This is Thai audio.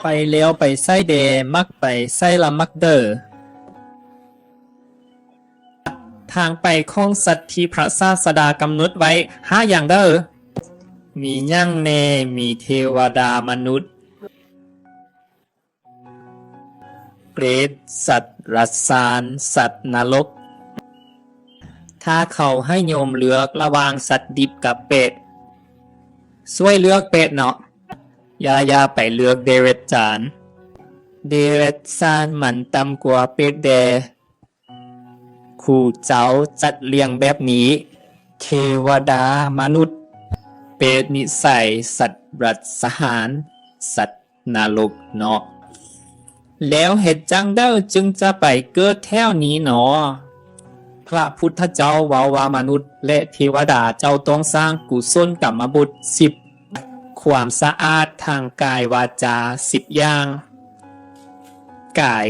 ไปเลี้ยวไปไส้เดมักไปไส้ละมักเดอทางไปของสัตว์ที่พระศาสดากำหนดไว้5อย่างเด้อมียั่งเนมีเทวดามนุษย์เปรตสัตว์รัสสานสัตว์นรกถ้าเขาให้โยมเลือกระหว่างสัตว์ดิบกับเป็ดช่วยเลือกเป็ดเนาะอย่าไปเลือกเดรัจฉานเดรัจฉานมันต่ำกว่าเป็ดแดครูเจ้าจัดเลี้ยงแบบนี้เทวดามนุษย์เป็ดนิสัยสัตว์รัสหานสัตว์นรกเนาะแล้วเหตุจังเด้อจึงจะไปเกิดแถวนี้เนาะพระพุทธเจ้าเว้าว่ามนุษย์และเทวดาเจ้าต้องสร้างกุศลกรรมบุญ10ความสะอาดทางกายวาจา10อย่างกาย